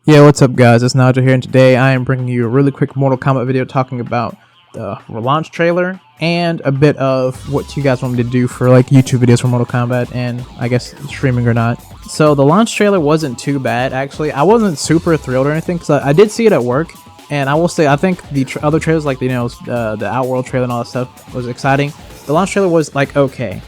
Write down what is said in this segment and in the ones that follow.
Yeah, what's up guys, it's Naja here, and today I am bringing you a really quick Mortal Kombat video talking about the launch trailer and a bit of what you guys want me to do for like YouTube videos for Mortal Kombat and I guess streaming or not. So the launch trailer wasn't too bad actually. I wasn't super thrilled or anything because I did see it at work, and I will say I think the other trailers like the Outworld trailer and all that stuff was exciting. The launch trailer was like okay.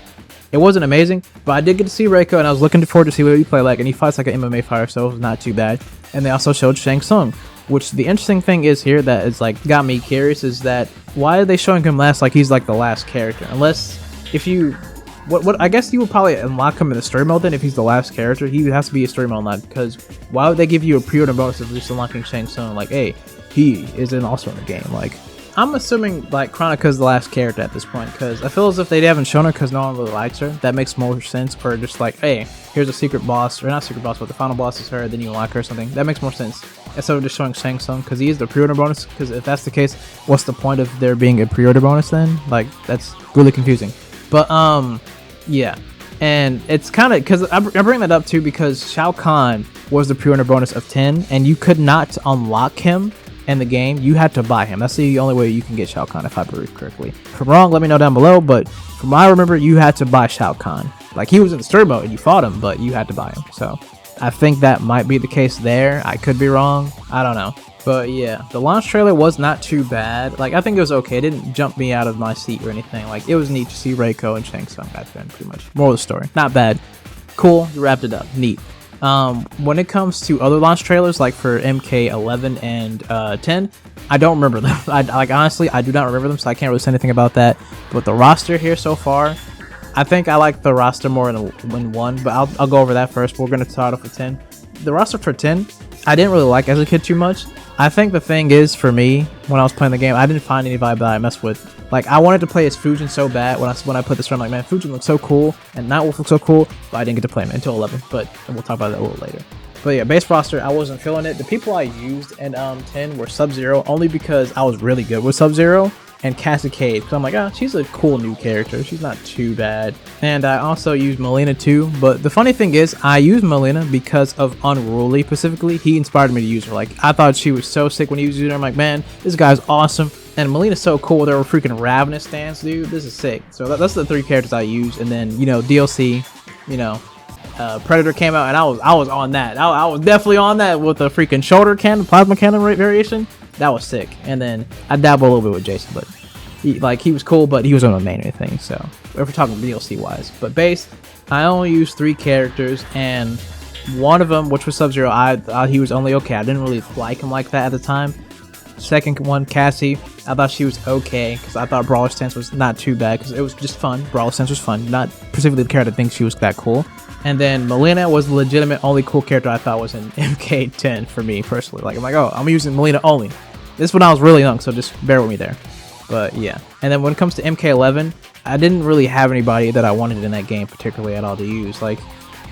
It wasn't amazing, but I did get to see Reiko, and I was looking forward to see what he play like, and he fights like an MMA fighter, so it was not too bad. And they also showed Shang Tsung, which the interesting thing is here that is like got me curious is that why are they showing him last like he's like the last character? Unless if you what I guess you would probably unlock him in the story mode then if he's the last character. He has to be a story mode unlock, because why would they give you a pre-order bonus of just unlocking Shang Tsung? Like, hey, he is also in the game. Like, I'm assuming like Kronika's the last character at this point, because I feel as if they haven't shown her because no one really likes her. That makes more sense. Or just like, hey, here's a secret boss, or not secret boss, but the final boss is her, then you unlock her or something. That makes more sense instead of just showing Shang Tsung, because he is the pre-order bonus. Because if that's the case, what's the point of there being a pre-order bonus then? Like, that's really confusing. But yeah, and it's kind of because I bring that up too because Shao Kahn was the pre-order bonus of 10, and you could not unlock him in the game. You had to buy him. That's the only way you can get Shao Kahn, if I believe correctly. If I'm wrong, let me know down below, but from what I remember, you had to buy Shao Kahn. Like, he was in the story mode and you fought him, but you had to buy him. So I think that might be the case there. I could be wrong, I don't know. But yeah, the launch trailer was not too bad. Like, I think it was okay. It didn't jump me out of my seat or anything. Like, it was neat to see Reiko and Shang Tsung back then, pretty much. Moral of the story, not bad. Cool, you wrapped it up, neat. When it comes to other launch trailers, like for MK11 and 10, I don't remember them. Honestly, I do not remember them, so I can't really say anything about that. But the roster here so far, I think I like the roster more in 1, but I'll go over that first. We're going to start off with 10. The roster for 10, I didn't really like as a kid too much. I think the thing is, for me, when I was playing the game, I didn't find any vibe that I messed with. Like, I wanted to play as Fujin so bad when I put this around. Like, man, Fujin looks so cool, and Nightwolf looks so cool, but I didn't get to play him until 11. But we'll talk about that a little later. But yeah, base roster, I wasn't feeling it. The people I used in 10 were Sub-Zero, only because I was really good with Sub-Zero, and Cassie Cage, because I'm like, oh, she's a cool new character. She's not too bad. And I also used Mileena too, but the funny thing is, I used Mileena because of Unruly specifically. He inspired me to use her. Like, I thought she was so sick when he was using her. I'm like, man, this guy's awesome. And Mileena's so cool. There were freaking Ravenous stance, dude. This is sick. So that's the 3 characters I used. And then, you know, DLC, you know, Predator came out, and I was on that. I was definitely on that with the freaking shoulder cannon, plasma cannon variation. That was sick. And then I dabbled a little bit with Jason, but he was cool, but he was on a main thing. So if we're talking DLC wise, but base, I only used 3 characters, and one of them, which was Sub-Zero, I thought he was only okay. I didn't really like him like that at the time. Second one, Cassie, I thought she was okay because I thought Brawler Stance was not too bad because it was just fun. Brawler Stance was fun, not specifically the character I think she was that cool. And then Mileena was the legitimate only cool character I thought was in MK10 for me personally. Like, I'm like, oh, I'm using Mileena only. This is when I was really young, so just bear with me there. But yeah, and then when it comes to MK11, I didn't really have anybody that I wanted in that game particularly at all to use. Like,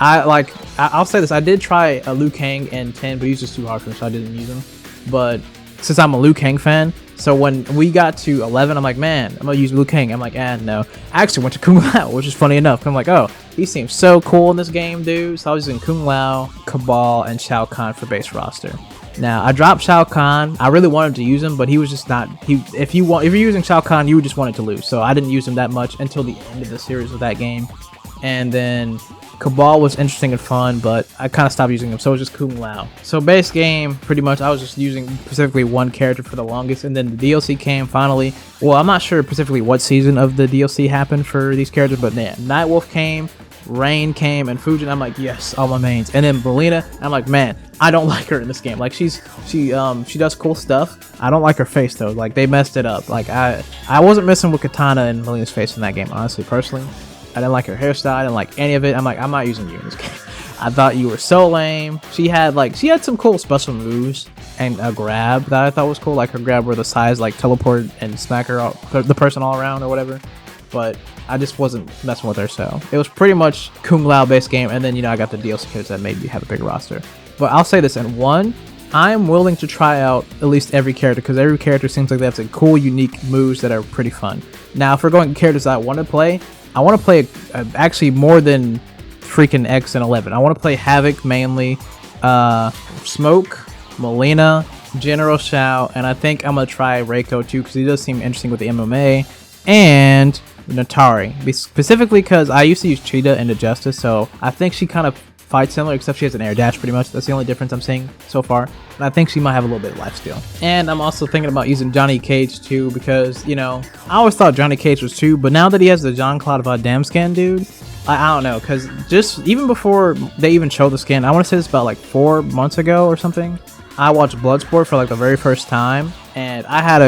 I'll say this, I did try a Liu Kang in 10, but he was just too hard for me, so I didn't use him. But since I'm a Liu Kang fan, so when we got to 11, I'm like, man, I'm gonna use Liu Kang. I'm like, no. I actually went to Kung Lao, which is funny enough. I'm like, oh, he seems so cool in this game, dude. So I was using Kung Lao, Cabal, and Shao Kahn for base roster. Now, I dropped Shao Kahn. I really wanted to use him, but he was just not. If you're using Shao Kahn, you would just want it to lose. So I didn't use him that much until the end of the series of that game. And then Cabal was interesting and fun, but I kind of stopped using him, so it was just Kung Lao. So base game, pretty much, I was just using specifically one character for the longest, and then the DLC came finally. Well, I'm not sure specifically what season of the DLC happened for these characters, but yeah, Nightwolf came, Rain came, and Fujin. I'm like, yes, all my mains. And then Mileena, I'm like, man, I don't like her in this game. Like, she does cool stuff. I don't like her face though. Like, they messed it up. Like, I wasn't messing with Katana and Mileena's face in that game, honestly, personally. I didn't like her hairstyle. I didn't like any of it. I'm like, I'm not using you in this game. I thought you were so lame. She had some cool special moves and a grab that I thought was cool. Like her grab where the size like teleport and smack her the person all around or whatever. But I just wasn't messing with her, so it was pretty much Kung Lao based game. And then, you know, I got the DLC characters that made me have a big roster. But I'll say this, in 1, I'm willing to try out at least every character because every character seems like they have some cool, unique moves that are pretty fun. Now, if we're going to characters I want to play actually more than freaking X and 11. I want to play Havoc mainly, Smoke, Melina, General Shao, and I think I'm gonna try Reiko too because he does seem interesting with the MMA, and Natari, specifically because I used to use Cheetah into Justice, so I think she kind of fights similar, except she has an air dash pretty much. That's the only difference I'm seeing so far. And I think she might have a little bit of lifesteal. And I'm also thinking about using Johnny Cage too because, you know, I always thought Johnny Cage was too, but now that he has the Jean-Claude Van Damme skin, dude, I don't know, because just even before they even showed the skin, I want to say this about like 4 months ago or something, I watched Bloodsport for like the very first time, and I had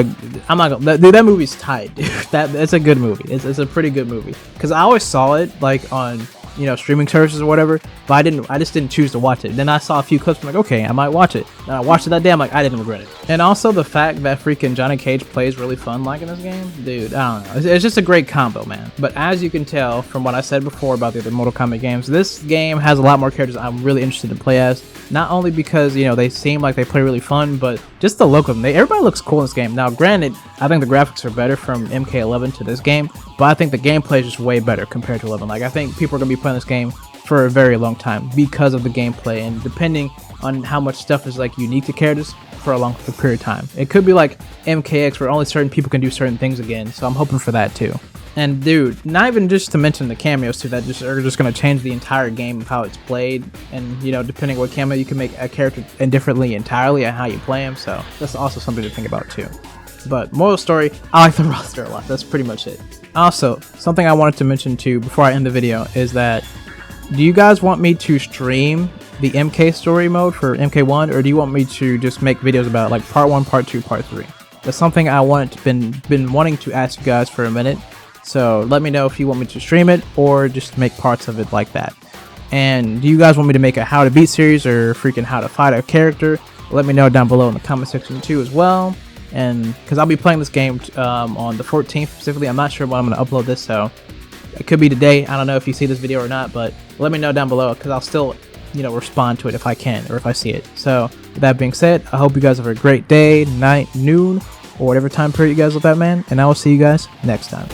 I'm not gonna, dude, that movie's tight, dude. It's a good movie. It's a pretty good movie. Because I always saw it like on, you know, streaming services or whatever, but I just didn't choose to watch it. Then I saw a few clips, I'm like, okay, I might watch it. And I watched it that day, I'm like, I didn't regret it. And also the fact that freaking Johnny Cage plays really fun like in this game, dude, I don't know. It's just a great combo, man. But as you can tell from what I said before about the other Mortal Kombat games, this game has a lot more characters I'm really interested to play as. Not only because, you know, they seem like they play really fun, but just the look of them. Everybody looks cool in this game. Now, granted, I think the graphics are better from MK11 to this game, but I think the gameplay is just way better compared to 11. Like, I think people are going to be playing this game for a very long time because of the gameplay, and depending on how much stuff is, like, unique to characters for a long period of time. It could be like MKX where only certain people can do certain things again, so I'm hoping for that too. And dude, not even just to mention the cameos too, that are just going to change the entire game of how it's played, and you know, depending on what cameo, you can make a character indifferently entirely on how you play him, so that's also something to think about too. But moral story, I like the roster a lot. That's pretty much it. Also, something I wanted to mention too before I end the video is that, do you guys want me to stream the MK story mode for MK1, or do you want me to just make videos about like part 1, part 2, part 3? That's something I been wanting to ask you guys for a minute. So let me know if you want me to stream it or just make parts of it like that. And do you guys want me to make a how to beat series or freaking how to fight a character? Let me know down below in the comment section too as well. And because I'll be playing this game on the 14th specifically. I'm not sure when I'm going to upload this, so it could be today. I don't know if you see this video or not, but let me know down below because I'll still, you know, respond to it if I can or if I see it. So with that being said, I hope you guys have a great day, night, noon, or whatever time period you guys with that, man. And I will see you guys next time.